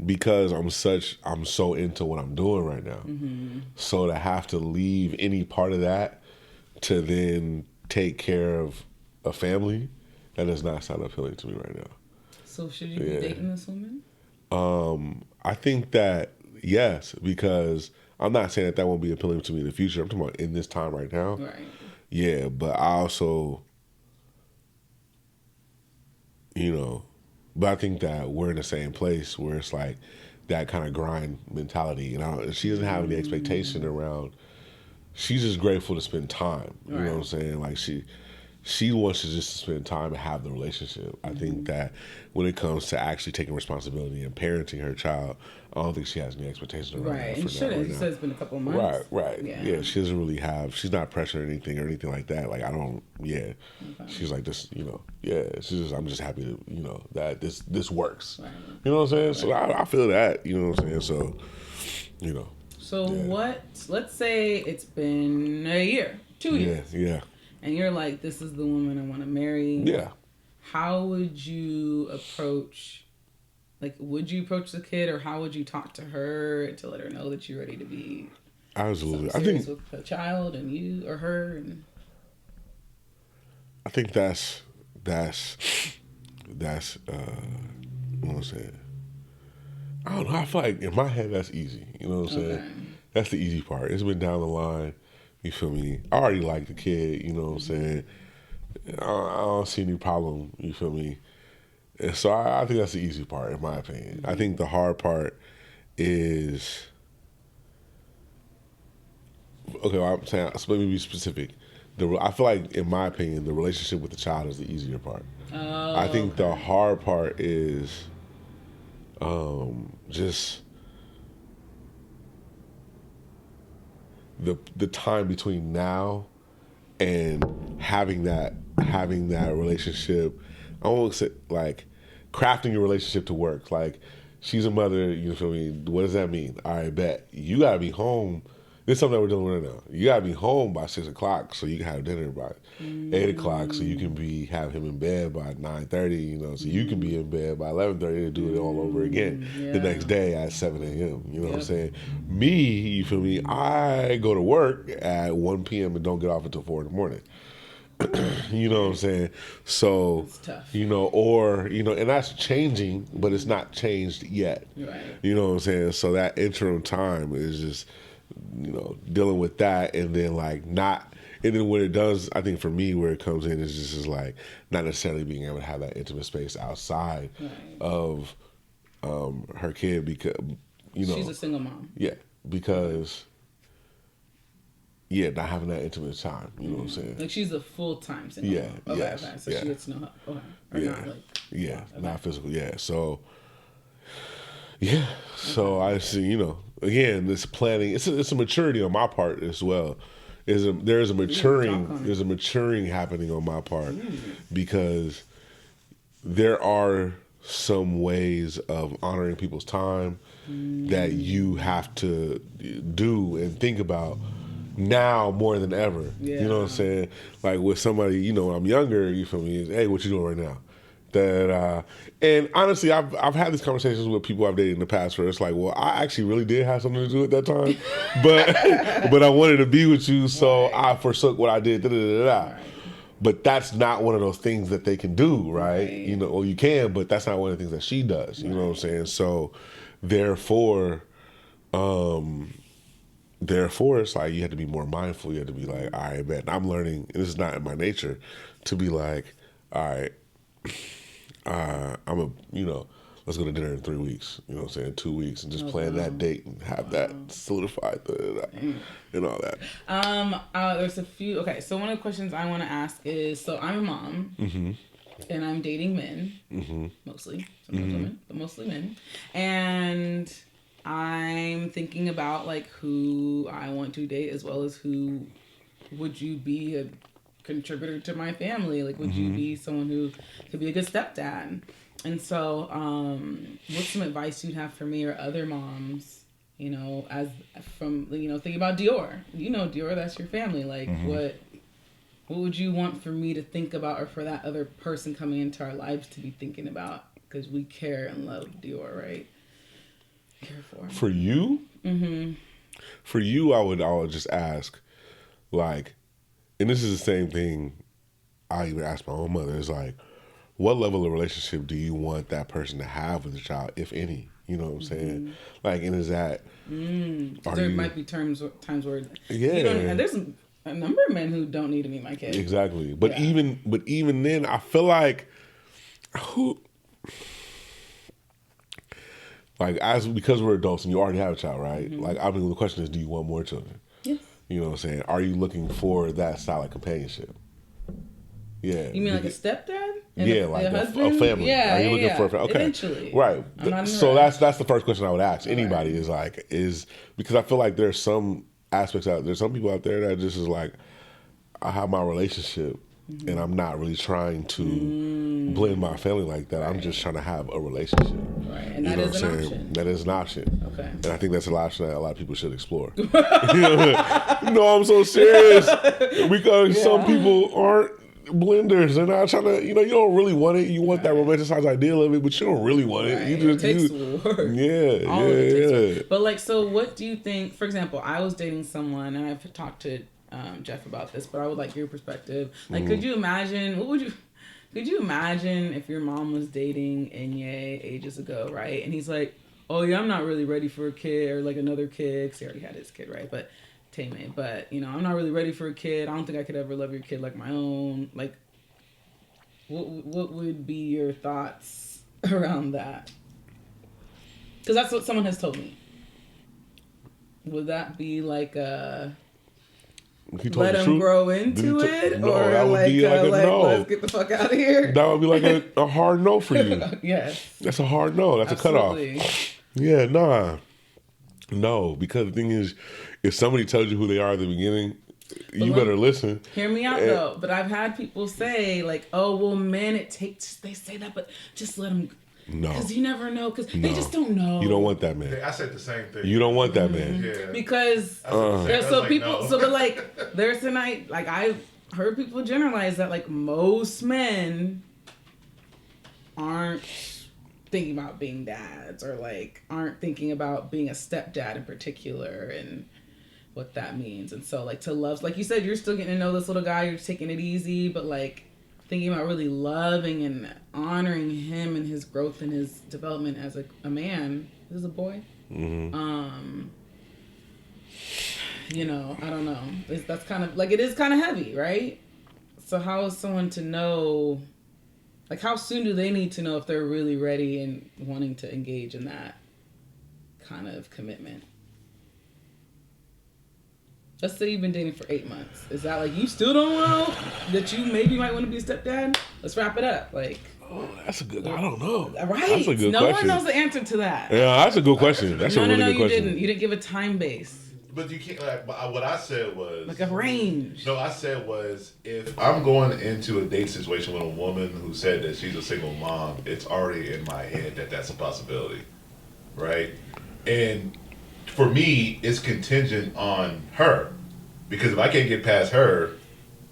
Because I'm so into what I'm doing right now. Mm-hmm. So to have to leave any part of that to then take care of a family, that does not sound appealing to me right now. So should you be dating this woman? I think that yes, because I'm not saying that won't be appealing to me in the future. I'm talking about in this time right now. Right. Yeah, but I also, but I think that we're in the same place where it's like that kind of grind mentality. She doesn't have any expectation around. She's just grateful to spend time. You know what I'm saying? Like she wants to just spend time and have the relationship. I think that when it comes to actually taking responsibility and parenting her child, I don't think she has any expectations around that. Right, and shouldn't. You said it's been a couple of months. Right. Yeah, she doesn't really have. She's not pressuring anything or anything like that. Like I don't. Yeah, okay. She's like this. Yeah. She's just. I'm just happy to. That this works. Right. You know what I'm saying? Right. So I feel that. You know what I'm saying? So. So what? Let's say it's been a year, 2 years. Yeah. And you're like, this is the woman I want to marry. Yeah. How would you approach? Like, would you approach the kid, or how would you talk to her to let her know that you're ready to be absolutely serious with the child and you or her? And I think that's what I'm saying. I don't know. I feel like in my head that's easy. You know what I'm saying? That's the easy part. It's been down the line. You feel me? I already like the kid. You know what I'm saying? I don't see any problem. You feel me? And so I think that's the easy part, in my opinion. I think the hard part is, okay, well, I'm saying, so let me be specific. I feel like, in my opinion, the relationship with the child is the easier part. Oh, I think the hard part is just the time between now and having that relationship. I won't say like crafting your relationship to work. Like, she's a mother, you feel me? What does that mean? All right, bet. You gotta be home. This is something that we're dealing with right now. You gotta be home by 6 o'clock so you can have dinner by 8 o'clock so you can have him in bed by 9:30, so you can be in bed by 11:30 to do it all over again the next day at 7 a.m. You know what I'm saying? Me, you feel me? I go to work at 1 p.m. and don't get off until 4 in the morning. You know what I'm saying? So, and that's changing, but it's not changed yet. Right. You know what I'm saying? So that interim time is just, dealing with that, and then and then when it does, I think for me, where it comes in is just like not necessarily being able to have that intimate space outside of her kid, because, she's a single mom. Yeah, because... Yeah, not having that intimate time. You know what I'm saying? Like, she's a full-time single mom. Okay. So she gets no help. Okay. Or not, like... Yeah, not physical. Yeah, so... Yeah, so I see, again, this planning, it's a maturity on my part as well. There's a maturing happening on my part, because there are some ways of honoring people's time that you have to do and think about now more than ever. Yeah. You know what I'm saying? Like with somebody, when I'm younger, you feel me? Hey, what you doing right now? And honestly, I've had these conversations with people I've dated in the past where it's like, well, I actually really did have something to do at that time, but I wanted to be with you, so I forsook what I did. Right. But that's not one of those things that they can do, right? Or you can, but that's not one of the things that she does. You know what I'm saying? So, therefore, it's like you have to be more mindful. You have to be like, all right, man, I'm learning. And this is not in my nature to be like, all right, let's go to dinner in 3 weeks. You know what I'm saying? 2 weeks, and just plan that date and have that solidified and all that. There's a few. Okay, so one of the questions I want to ask is: so I'm a mom, and I'm dating men, mostly, sometimes women, but mostly men, and I'm thinking about like who I want to date, as well as who would you be a contributor to my family? Like, would you be someone who could be a good stepdad? And so, what's some advice you'd have for me or other moms? As from thinking about Dior. Dior, that's your family. Like, what would you want for me to think about, or for that other person coming into our lives to be thinking about? Because we care and love Dior, right? For you? For you, I would just ask, like, and this is the same thing I even ask my own mother, is like, what level of relationship do you want that person to have with the child, if any? You know what I'm saying? Like, and is that... there might be times where... Yeah. And there's a number of men who don't need to meet my kid. Exactly. But even then, I feel like... because we're adults and you already have a child, right? Like, I mean, the question is, do you want more children? Yes. You know what I'm saying? Are you looking for that style of companionship? Yeah. You mean like a stepdad? Yeah, like a family. Yeah, Are you looking for a family? Okay. Eventually. Right. So that's the first question I would ask anybody is because I feel like there's some aspects there's some people out there that just is like, I have my relationship and I'm not really trying to blend my family like that. I'm just trying to have a relationship. Right. And that is an option. That is an option. Okay. And I think that's an option that a lot of people should explore. No, I'm so serious. Because some people aren't blenders. They're not trying to, you don't really want it. You want that romanticized ideal of it, but you don't really want it. It takes work. Yeah. All of it takes work. But like, so what do you think, for example, I was dating someone and I've talked to Jeff about this, but I would like your perspective. Like, could you imagine, could you imagine if your mom was dating Enye ages ago, right? And he's like, oh yeah, I'm not really ready for a kid or like another kid, because he already had his kid, right? But Tame, but I'm not really ready for a kid. I don't think I could ever love your kid like my own. Like, what would be your thoughts around that? Because that's what someone has told me. Would that be like let him grow into it, no, or that would be like a no. Let's get the fuck out of here? That would be like a hard no for you. Yes, that's a hard no. That's absolutely. A cutoff. Yeah, nah, no. Because the thing is, if somebody tells you who they are at the beginning, you better listen. Hear me out though. But I've had people say like, "Oh, well, men, they say that, but just let them." No, because you never know. Because they just don't know. You don't want that man. I said the same thing. You don't want that man. Yeah. Because so people, no. So but like, there's tonight. Like I heard people generalize that like most men aren't thinking about being dads, or like aren't thinking about being a stepdad in particular, and what that means. And so like to love, like you said, you're still getting to know this little guy. You're taking it easy, but like thinking about really loving and honoring him and his growth and his development as a man. This is a boy. Mm-hmm. I don't know. That's kind of like, it is kind of heavy, right? So how is someone to know, like how soon do they need to know if they're really ready and wanting to engage in that kind of commitment? Let's say you've been dating for 8 months. Is that like you still don't know that you maybe might want to be a stepdad? Let's wrap it up. Like, that's a good. I don't know. Right? That's a good no question. one knows the answer to that. Yeah, that's a good question. That's a really good question. You didn't give a time base. But you can't. Like, what I said was like a range. No, I said was if I'm going into a date situation with a woman who said that she's a single mom, it's already in my head that that's a possibility, right? And for me, it's contingent on her. Because if I can't get past her,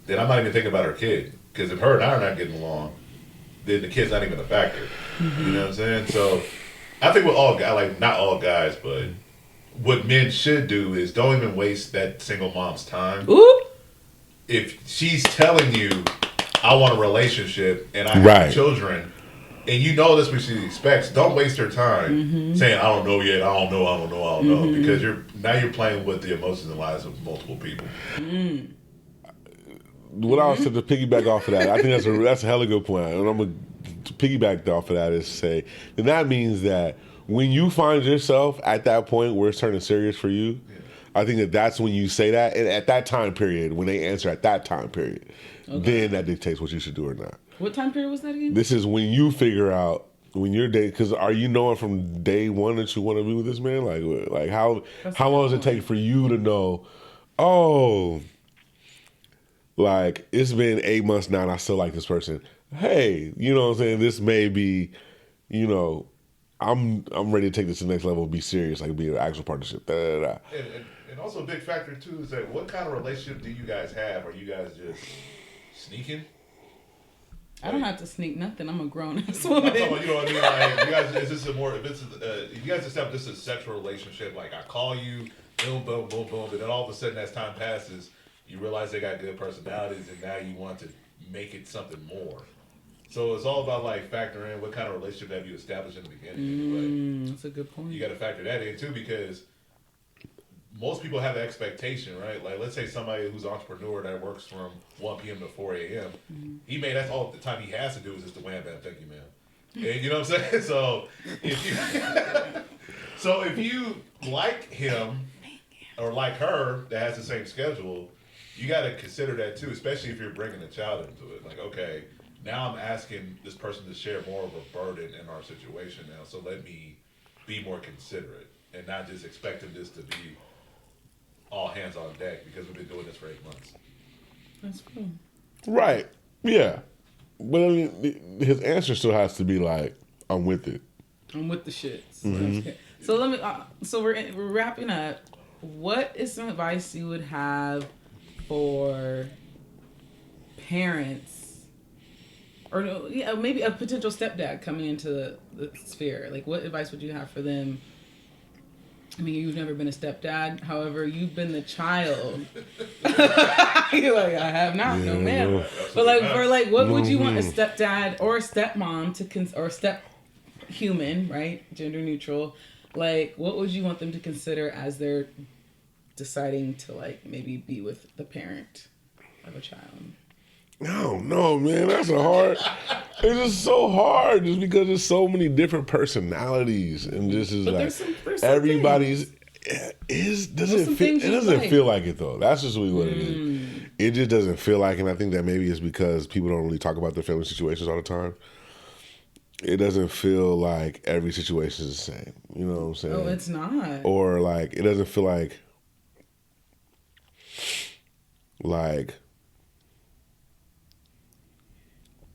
then I'm not even thinking about her kid. Because if her and I are not getting along, then the kid's not even a factor. Mm-hmm. You know what I'm saying? So I think with all guys, like not all guys, but what men should do is don't even waste that single mom's time. Ooh. If she's telling you, I want a relationship and I have children, and you know that's what she expects, don't waste her time saying, I don't know yet, I don't know, because you're playing with the emotions and lives of multiple people. What I was to piggyback off of that, I think that's a hella good point. And I'm going to piggyback off of that is to say, then that means that when you find yourself at that point where it's turning serious for you, I think that's when you say that. And at that time period, when they answer at that time period, then that dictates what you should do or not. What time period was that again? This is when you figure out when you're dating. Because are you knowing from day one that you want to be with this man? Like how long does it take for you to know? Oh, like it's been 8 months now, and I still like this person. Hey, you know what I'm saying? This may be, I'm ready to take this to the next level and be serious, like be an actual partnership. And also a big factor too is that what kind of relationship do you guys have? Are you guys just sneaking? I don't have to sneak nothing. I'm a grown ass woman. I'm talking about, you know what I mean? Like, you guys, is this a more? If it's you guys establish this a sexual relationship, like I call you, boom, boom, boom, boom, and then all of a sudden as time passes, you realize they got good personalities, and now you want to make it something more. So it's all about like factoring in what kind of relationship have you established in the beginning. That's a good point. You got to factor that in too, because most people have an expectation, right? Like, let's say somebody who's an entrepreneur that works from 1 p.m. to 4 a.m. That's all the time he has to do is just the wham bam, thank you, ma'am. And you know what I'm saying? So if you like him or like her that has the same schedule, you got to consider that too, especially if you're bringing a child into it. Like, okay, now I'm asking this person to share more of a burden in our situation now, so let me be more considerate and not just expecting this to be all hands on deck because we've been doing this for 8 months. That's cool. Right. Yeah. But I mean, his answer still has to be like, I'm with it. I'm with the shits. Okay. So let me. So we're wrapping up. What is some advice you would have for parents, or maybe a potential stepdad coming into the sphere? Like, what advice would you have for them? I mean, you've never been a stepdad. However, you've been the child. You're like, I have not, no ma'am. But like, what would you want a stepdad or a stepmom to or step human, right? Gender neutral. Like, what would you want them to consider as they're deciding to like maybe be with the parent of a child? I don't know, man. That's a hard. It's just so hard, just because there's so many different personalities, and this is like there's some everybody's. It doesn't feel like it though. That's just really what it is. It just doesn't feel like, and I think that maybe it's because people don't really talk about their family situations all the time. It doesn't feel like every situation is the same. You know what I'm saying? Oh, it's not. Or like it doesn't feel like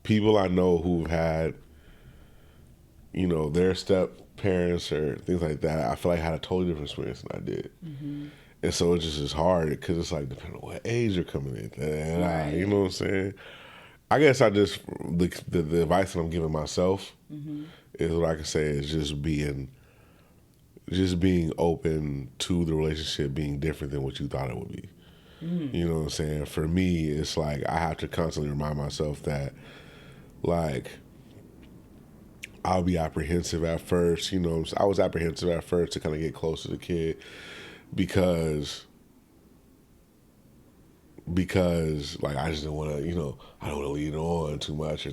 people I know who've had, their step parents or things like that, I feel like I had a totally different experience than I did. And so it just is hard because it's like, depending on what age you're coming in. Right. You know what I'm saying? I guess the advice that I'm giving myself is what I can say is just being open to the relationship being different than what you thought it would be. You know what I'm saying? For me, it's like I have to constantly remind myself that, like, I'll be apprehensive at first. I was apprehensive at first to kind of get close to the kid because like I just didn't want to, I don't want to lead on too much or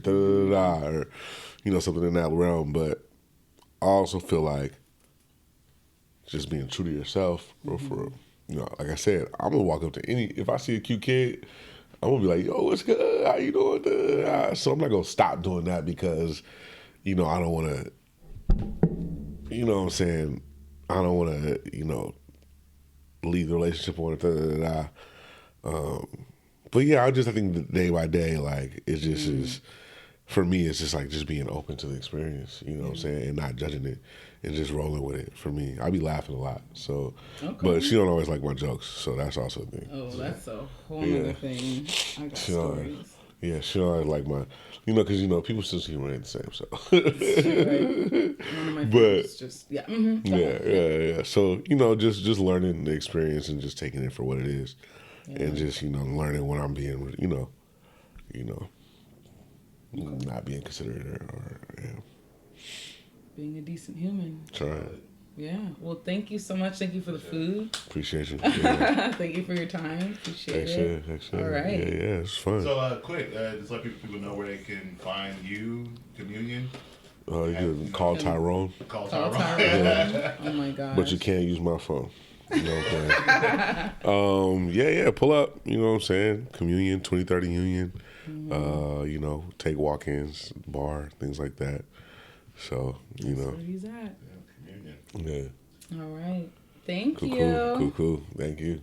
or something in that realm. But I also feel like just being true to yourself, for like I said, I'm gonna walk up to if I see a cute kid, I'm gonna be like, yo, what's good? How you doing? So I'm not gonna stop doing that because, I don't want to, you know what I'm saying? I don't want to, leave the relationship on but yeah, I think that day by day, like, it just is, for me, it's just like just being open to the experience, you know what I'm saying? And not judging it and just rolling with it for me. I be laughing a lot, so, but she don't always like my jokes, so that's also a thing. Oh, that's a whole other thing. I got stories. Yeah, she don't always like my, because, people still see me the same, so. Right. One of my favorites just, yeah. Yeah. So, just learning the experience and just taking it for what it is. Yeah. And just, learning when I'm being, not being considerate or being a decent human. That's right. Yeah. Well, thank you so much. Thank you for the food. Appreciate you. Yeah. Thank you for your time. Appreciate it. Thanks. All right. Yeah, it's fun. So, quick, just let people know where they can find you, Communion. You can call Tyrone. Call Tyrone. Yeah. Oh my God. But you can't use my phone. You know what I'm saying? Pull up, you know what I'm saying? Communion, 2030 Union. Take walk-ins, bar, things like that. So, That's where he's at. Yeah, Communion. Yeah. All right. Thank you. Cool. Thank you.